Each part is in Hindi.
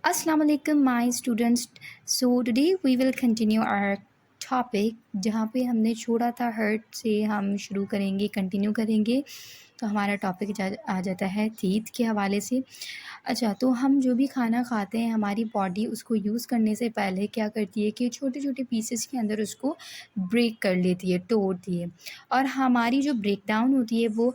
Assalamu alaikum my students. So today we will continue our topic जहाँ पे हमने छोड़ा था हर्ट से हम शुरू करेंगे कंटिन्यू करेंगे। तो हमारा टॉपिक आ जाता है टीथ के हवाले से। अच्छा, तो हम जो भी खाना खाते हैं हमारी बॉडी उसको यूज़ करने से पहले क्या करती है कि छोटे छोटे पीसेस के अंदर उसको ब्रेक कर लेती है, तोड़ती है। और हमारी जो ब्रेक डाउन होती है वो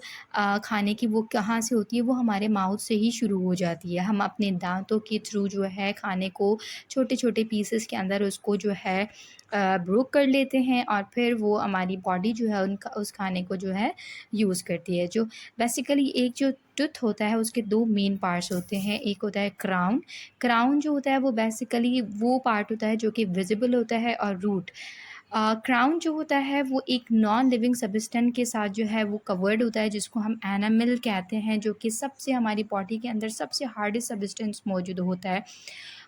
खाने की वो कहाँ से होती है, वो हमारे माउथ से ही शुरू हो जाती है। हम अपने दांतों के थ्रू जो है खाने को छोटे छोटे पीसेस के अंदर उसको जो है ब्रोक कर लेते हैं और फिर वो हमारी बॉडी जो है उनका उस खाने को जो है यूज़ करती है। जो बेसिकली एक जो टूथ होता है उसके दो मेन पार्ट्स होते हैं। एक होता है क्राउन। क्राउन जो होता है वो बेसिकली वो पार्ट होता है जो कि विजिबल होता है, और रूट। क्राउन जो होता है वो एक नॉन लिविंग सब्सटेंस के साथ जो है वो कवर्ड होता है, जिसको हम एनामल कहते हैं, जो कि सबसे हमारी बॉडी के अंदर सबसे हार्डेस्ट सब्सटेंस मौजूद होता है।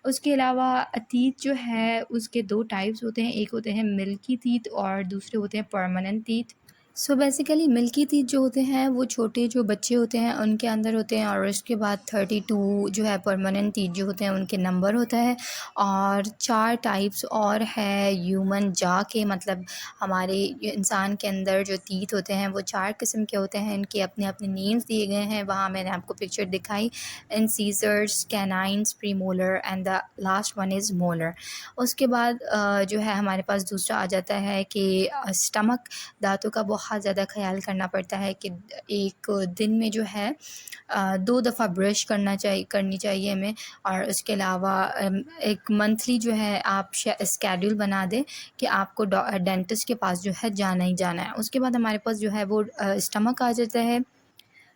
उसके अलावा टीथ जो है उसके दो टाइप्स होते हैं, एक होते हैं मिल्की टीथ और दूसरे होते हैं permanent teeth. So basically milky teeth जो होते हैं वो छोटे जो बच्चे होते हैं उनके अंदर होते हैं, और उसके बाद 32 जो है परमानेंट टीथ जो होते हैं उनके नंबर होता है। और 4 टाइप्स और है ह्यूमन जॉ के, मतलब हमारे इंसान के अंदर जो टीथ होते हैं वो 4 किस्म के होते हैं। इनके अपने अपने नेम्स दिए गए हैं, वहाँ मैंने आपको पिक्चर दिखाई। Incisors, canines, premolar and the last one is molar. उसके बाद जो है हमारे पास दूसरा आ जाता है कि स्टमक। दांतों का बहुत ज़्यादा ख्याल करना पड़ता है कि एक दिन में जो है 2 दफ़ा ब्रश करनी चाहिए हमें। और उसके अलावा एक मंथली जो है आप स्केड्यूल बना दें कि आपको डेंटिस्ट के पास जो है जाना ही जाना है। उसके बाद हमारे पास जो है वो स्टमक आ जाता है।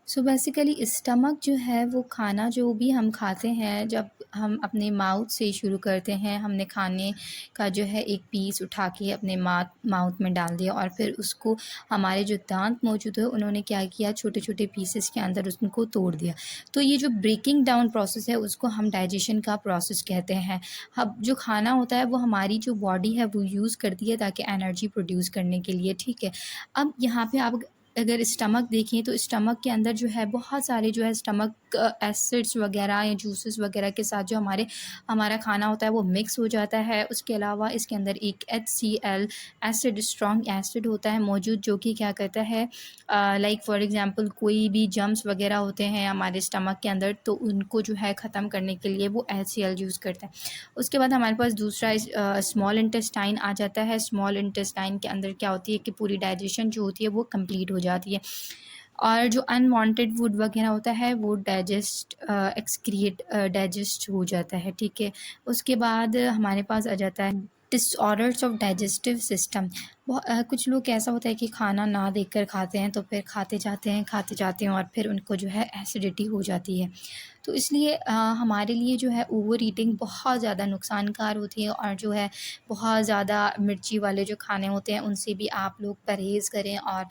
सो बेसिकली स्टमक जो है वो खाना जो भी हम खाते हैं, जब हम अपने माउथ से शुरू करते हैं, हमने खाने का जो है एक पीस उठा के अपने माउथ में डाल दिया, और फिर उसको हमारे जो दांत मौजूद है उन्होंने क्या किया, छोटे छोटे पीसेस के अंदर उसको तोड़ दिया। तो ये जो ब्रेकिंग डाउन प्रोसेस है उसको हम डाइजेशन का प्रोसेस कहते हैं। अब जो खाना होता है वो हमारी जो बॉडी है वो यूज़ करती है ताकि एनर्जी प्रोड्यूस करने के लिए, ठीक है। अब यहाँ पे आप अगर स्टमक देखें तो स्टमक के अंदर जो है बहुत सारे जो है स्टमक एसिड्स वगैरह या जूसेस वगैरह के साथ जो हमारा खाना होता है वो मिक्स हो जाता है। उसके अलावा इसके अंदर एक HCl एसिड, स्ट्रॉन्ग एसिड होता है मौजूद, जो कि क्या करता है, लाइक फॉर एग्जांपल कोई भी जम्स वगैरह होते हैं हमारे स्टमक के अंदर तो उनको जो है ख़त्म करने के लिए वो HCl यूज़ करता है। उसके बाद हमारे पास दूसरा स्मॉल इंटेस्टाइन आ जाता है। स्मॉल इंटेस्टाइन के अंदर क्या होती है कि पूरी डाइजेशन जो होती है वो कंप्लीट हो जाती है, और जो अनवांटेड फूड वगैरह होता है वो डाइजेस्ट हो जाता है, ठीक है। उसके बाद हमारे पास आ जाता है डिसऑर्डर्स ऑफ डाइजेस्टिव सिस्टम। कुछ लोग ऐसा होता है कि खाना ना देखकर खाते हैं, तो फिर खाते जाते हैं और फिर उनको जो है एसिडिटी हो जाती है। तो इसलिए हमारे लिए जो है ओवर ईटिंग बहुत ज़्यादा नुकसानकार होती है, और जो है बहुत ज़्यादा मिर्ची वाले जो खाने होते हैं उनसे भी आप लोग परहेज़ करें। और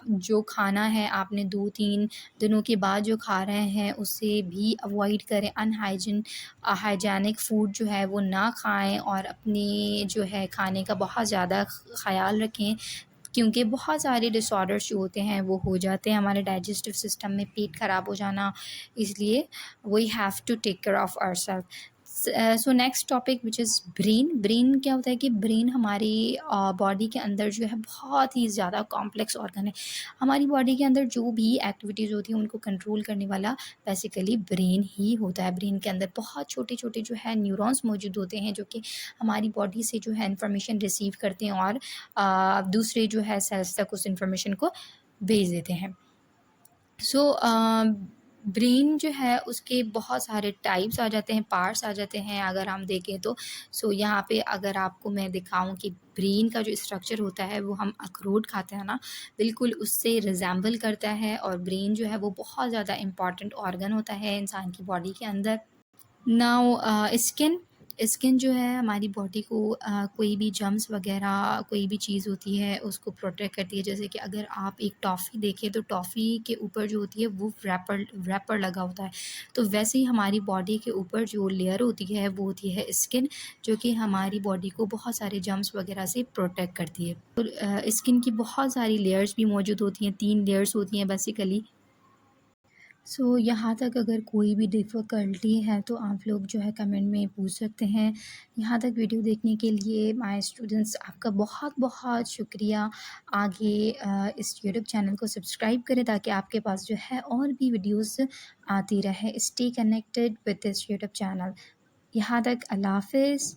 जो खाना है आपने 2-3 दिनों के बाद जो खा रहे हैं उससे भी अवॉइड करें। हाइजीनिक फूड जो है वो ना खाएं, और अपने जो है खाने का बहुत ज़्यादा ख़याल रखें, क्योंकि बहुत सारे डिसऑर्डर्स जो होते हैं वो हो जाते हैं हमारे डाइजेस्टिव सिस्टम में, पेट ख़राब हो जाना। इसलिए we have to take care of ourselves. So next topic which is brain. Brain क्या होता है कि ब्रेन हमारी बॉडी के अंदर जो है बहुत ही ज़्यादा कॉम्प्लेक्स ऑर्गन है। हमारी बॉडी के अंदर जो भी एक्टिविटीज़ होती हैं उनको कंट्रोल करने वाला बेसिकली ब्रेन ही होता है। ब्रेन के अंदर बहुत छोटे छोटे जो है न्यूरॉन्स मौजूद होते हैं, जो कि हमारी बॉडी से जो है इंफॉर्मेशन रिसीव करते हैं और दूसरे जो है सेल्स तक उस इंफॉर्मेशन को भेज देते हैं। सो ब्रेन जो है उसके बहुत सारे टाइप्स आ जाते हैं, पार्ट्स आ जाते हैं अगर हम देखें तो। सो यहाँ पे अगर आपको मैं दिखाऊं कि ब्रेन का जो स्ट्रक्चर होता है वो हम अखरोट खाते हैं ना, बिल्कुल उससे रिजेंबल करता है। और ब्रेन जो है वो बहुत ज़्यादा इम्पॉर्टेंट ऑर्गन होता है इंसान की बॉडी के अंदर। नाउ स्किन जो है हमारी बॉडी को कोई भी जर्म्स वगैरह कोई भी चीज़ होती है उसको प्रोटेक्ट करती है। जैसे कि अगर आप एक टॉफ़ी देखें तो टॉफ़ी के ऊपर जो होती है वो रैपर लगा होता है, तो वैसे ही हमारी बॉडी के ऊपर जो लेयर होती है वो होती है स्किन, जो कि हमारी बॉडी को बहुत सारे जर्म्स वगैरह से प्रोटेक्ट करती है। तो स्किन की बहुत सारी लेयर्स भी मौजूद होती हैं, 3 लेयर्स होती हैं बेसिकली। यहाँ तक अगर कोई भी डिफ़िकल्टी है तो आप लोग जो है कमेंट में पूछ सकते हैं। यहाँ तक वीडियो देखने के लिए माय स्टूडेंट्स आपका बहुत-बहुत शुक्रिया। आगे इस यूट्यूब चैनल को सब्सक्राइब करें ताकि आपके पास जो है और भी वीडियोज़ आती रहे। Stay connected with this YouTube channel. यहाँ तक अल्लाह हाफ़िज़।